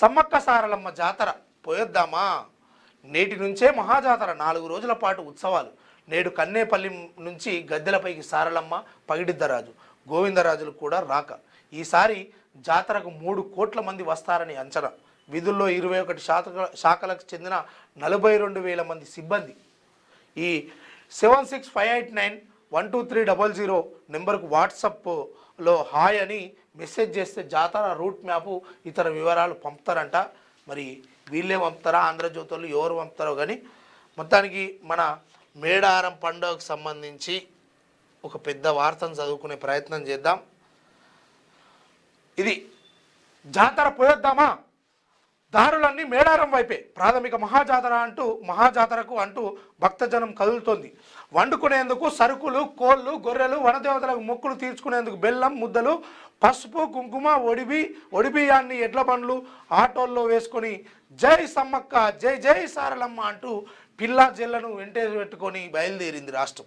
సమ్మక్క సారలమ్మ జాతర పోయొద్దామా? నేటి నుంచే మహాజాతర 4 రోజుల పాటు ఉత్సవాలు. నేడు కన్నేపల్లి నుంచి గద్దెలపైకి సారలమ్మ, పగిడిద్దరాజు, గోవిందరాజులు కూడా రాక. ఈసారి జాతరకు 3 కోట్ల మంది వస్తారని అంచనా. విధుల్లో 21 శాఖలకు చెందిన 42,000 మంది సిబ్బంది. ఈ 7658912300 నెంబర్కు వాట్సాప్లో హాయ్ అని మెసేజ్ చేస్తే జాతర రూట్ మ్యాపు ఇతర వివరాలు పంపుతారంట. మరి వీళ్ళే పంపుతారా, ఆంధ్రజ్యోతులు ఎవరు పంపుతారో కానీ మొత్తానికి మన మేడారం పండుగకు సంబంధించి ఒక పెద్ద వార్తను చదువుకునే ప్రయత్నం చేద్దాం. ఇది జాతర పోయొద్దామా? దారులన్నీ మేడారం వైపే. ప్రాథమిక మహాజాతరకు అంటూ భక్తజనం కదులుతోంది. వండుకునేందుకు సరుకులు, కోళ్ళు, గొర్రెలు, వనదేవతలకు మొక్కులు తీర్చుకునేందుకు బెల్లం ముద్దలు, పసుపు, కుంకుమ, ఒడిబియ్యాన్ని ఎడ్ల బండ్లు ఆటోల్లో వేసుకొని జై సమ్మక్క, జై జై సారలమ్మ అంటూ పిల్లా జెల్లను వెంటే పెట్టుకొని బయలుదేరింది రాష్ట్రం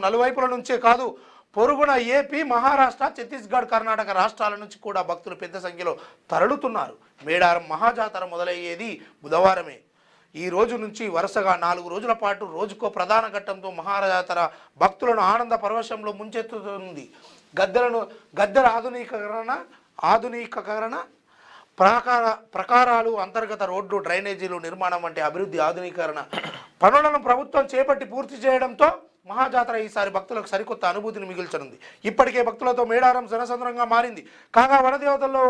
నలువైపుల నుంచే కాదు, పొరుగున ఏపీ, మహారాష్ట్ర, ఛత్తీస్గఢ్, కర్ణాటక రాష్ట్రాల నుంచి కూడా భక్తులు పెద్ద సంఖ్యలో తరలుతున్నారు. మేడారం మహాజాతర మొదలయ్యేది బుధవారమే. ఈ రోజు నుంచి వరుసగా 4 రోజుల పాటు రోజుకో ప్రధాన ఘట్టంతో మహాజాతర భక్తులను ఆనంద పరవశంలో ముంచెత్తుతుంది. గద్దెల ఆధునికీకరణ ప్రకారాలు, అంతర్గత రోడ్లు, డ్రైనేజీలు నిర్మాణం వంటి అభివృద్ధి ఆధునీకరణ పనులను ప్రభుత్వం చేపట్టి పూర్తి చేయడంతో మహాజాతర ఈసారి భక్తులకు సరికొత్త అనుభూతిని మిగిల్చనుంది. ఇప్పటికే భక్తులతో మేడారం జనసంద్రంగా మారింది. కాగా వనదేవతల్లో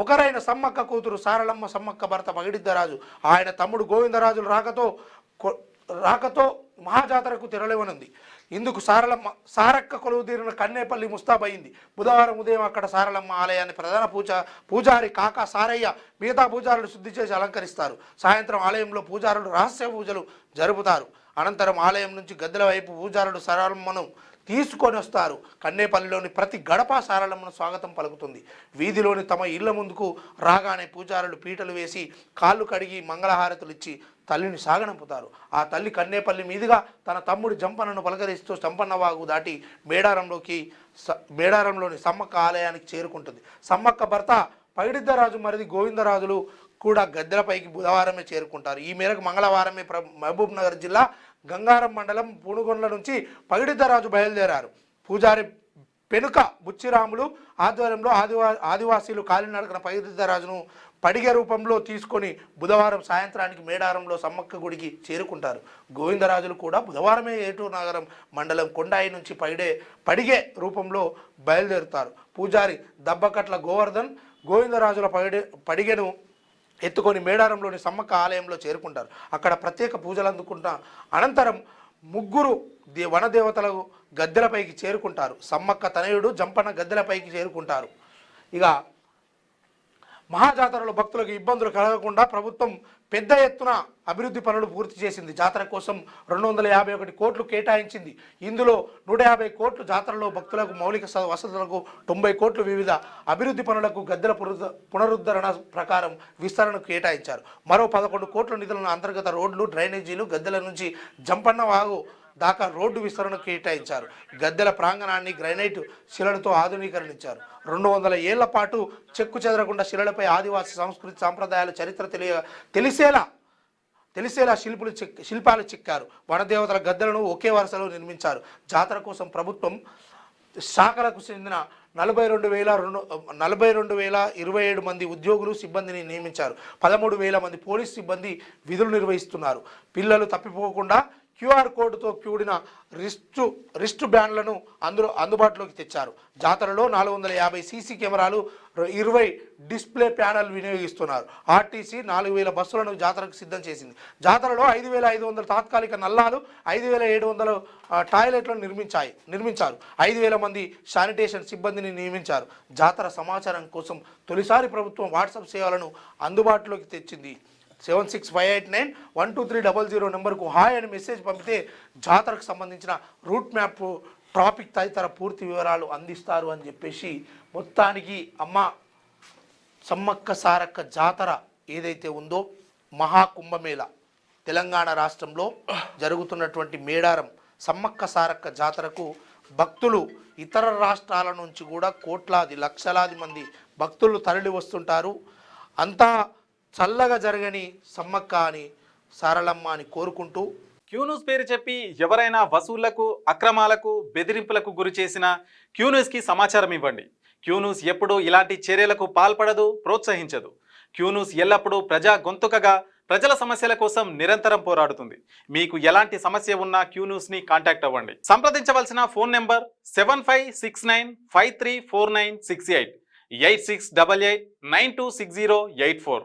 ఒకరైన సమ్మక్క కూతురు సారలమ్మ, సమ్మక్క భర్త పగిడిద్దరాజు, ఆయన తమ్ముడు గోవిందరాజులు రాకతో మహాజాతరకు తెరలేవనుంది. ఇందుకు సారక్క కొలువుదీరిన కన్నేపల్లి ముస్తాబయింది. బుధవారం ఉదయం అక్కడ సారలమ్మ ఆలయాన్ని ప్రధాన పూజారి కాకా సారయ్య మిగతా పూజారులు శుద్ధి చేసి అలంకరిస్తారు. సాయంత్రం ఆలయంలో పూజారులు రహస్య పూజలు జరుపుతారు. అనంతరం ఆలయం నుంచి గద్దెల వైపు పూజారులు సారలమ్మను తీసుకొని వస్తారు. కన్నేపల్లిలోని ప్రతి గడప సారలమ్మను స్వాగతం పలుకుతుంది. వీధిలోని తమ ఇళ్ల ముందుకు రాగానే పూజారులు పీటలు వేసి కాళ్ళు కడిగి మంగళహారతులు ఇచ్చి తల్లిని సాగనంపుతారు. ఆ తల్లి కన్నేపల్లి మీదుగా తన తమ్ముడి జంపన్నను పలకరిస్తూ సంపన్నవాగు దాటి మేడారంలోని సమ్మక్క ఆలయానికి చేరుకుంటుంది. సమ్మక్క భర్త పగిడిద్దరాజు మరిది గోవిందరాజులు కూడా గద్దెలపైకి బుధవారమే చేరుకుంటారు. ఈ మేరకు మంగళవారమే మహబూబ్ నగర్ జిల్లా గంగారం మండలం పూనుగొండ్ల నుంచి పగిడిద్దరాజు బయలుదేరారు. పూజారి పెనుక బుచ్చిరాములు ఆధ్వర్యంలో ఆదివాసీలు కాలినడకన పగిడిద్దరాజును పడిగ రూపంలో తీసుకొని బుధవారం సాయంత్రానికి మేడారంలో సమ్మక్క గుడికి చేరుకుంటారు. గోవిందరాజులు కూడా బుధవారమే ఏటూరు నగరం మండలం కొండాయి నుంచి పడిగే రూపంలో బయలుదేరుతారు. పూజారి దబ్బకట్ల గోవర్ధన్ గోవిందరాజుల పడిగెను ఎత్తుకొని మేడారంలోని సమ్మక్క ఆలయంలో చేరుకుంటారు. అక్కడ ప్రత్యేక పూజలు అందుకున్న అనంతరం ముగ్గురు వనదేవతలకు గద్దెలపైకి చేరుకుంటారు. సమ్మక్క తనయుడు జంపన్న గద్దెలపైకి చేరుకుంటారు. ఇక మహాజాతరలో భక్తులకు ఇబ్బందులు కలగకుండా ప్రభుత్వం పెద్ద ఎత్తున అభివృద్ధి పనులు పూర్తి చేసింది. జాతర కోసం 251 కోట్లు కేటాయించింది. ఇందులో 150 కోట్లు జాతరలో భక్తులకు మౌలిక వసతులకు, 90 కోట్లు వివిధ అభివృద్ధి పనులకు గద్దెల పునరుద్ధరణ ప్రకారం విస్తరణకు కేటాయించారు. మరో 11 కోట్ల నిధులను అంతర్గత రోడ్లు, డ్రైనేజీలు, గద్దెల నుంచి జంపన్న వాగు దాకా రోడ్డు విస్తరణకు కేటాయించారు. గద్దెల ప్రాంగణాన్ని గ్రైనైట్ శిలలతో ఆధునీకరించారు. 200 ఏళ్ల పాటు చెక్కు చెదరకుండా శిలలపై ఆదివాసీ సంస్కృతి, సాంప్రదాయాలు, చరిత్ర తెలిసేలా శిల్పాలు చెక్కారు. వనదేవతల గద్దెలను ఒకే వరుసలో నిర్మించారు. జాతర కోసం ప్రభుత్వం శాఖలకు చెందిన 42,027 మంది ఉద్యోగులు, సిబ్బందిని నియమించారు. 13,000 మంది పోలీసు సిబ్బంది విధులు నిర్వహిస్తున్నారు. పిల్లలు తప్పిపోకుండా QR కోడ్తో కూడిన రిస్ట్ బ్యాండ్లను అందుబాటులోకి తెచ్చారు. జాతరలో 450 సీసీ కెమెరాలు, 20 డిస్ప్లే ప్యానెల్ వినియోగిస్తున్నారు. ఆర్టీసీ 4,000 బస్సులను జాతరకు సిద్ధం చేసింది. జాతరలో 5,500 తాత్కాలిక నల్లాలు, 5,700 టాయిలెట్లను నిర్మించారు. 5,000 మంది శానిటేషన్ సిబ్బందిని నియమించారు. జాతర సమాచారం కోసం తొలిసారి ప్రభుత్వం వాట్సాప్ సేవలను అందుబాటులోకి తెచ్చింది. 7658912300 నెంబర్కు హాయ్ అని మెసేజ్ పంపితే జాతరకు సంబంధించిన రూట్ మ్యాప్, ట్రాఫిక్ తదితర పూర్తి వివరాలు అందిస్తారు అని చెప్పేసి మొత్తానికి అమ్మ సమ్మక్క సారక్క జాతర ఏదైతే ఉందో మహాకుంభమేళ తెలంగాణ రాష్ట్రంలో జరుగుతున్నటువంటి మేడారం సమ్మక్క సారక్క జాతరకు భక్తులు ఇతర రాష్ట్రాల నుంచి కూడా కోట్లాది లక్షలాది మంది భక్తులు తరలి వస్తుంటారు. అంతా చల్లగా జరగని సమ్మక్క అని సారలమ్మ అని కోరుకుంటూ క్యూన్యూస్ పేరు చెప్పి ఎవరైనా వసూళ్లకు అక్రమాలకు బెదిరింపులకు గురి చేసిన క్యూన్యూస్కి సమాచారం ఇవ్వండి. క్యూన్యూస్ ఎప్పుడూ ఇలాంటి చర్యలకు పాల్పడదు, ప్రోత్సహించదు. క్యూన్యూస్ ఎల్లప్పుడూ ప్రజా గొంతుకగా ప్రజల సమస్యల కోసం నిరంతరం పోరాడుతుంది. మీకు ఎలాంటి సమస్య ఉన్నా క్యూన్యూస్ని కాంటాక్ట్ అవ్వండి. సంప్రదించవలసిన ఫోన్ నెంబర్ 7569534968 8688926084.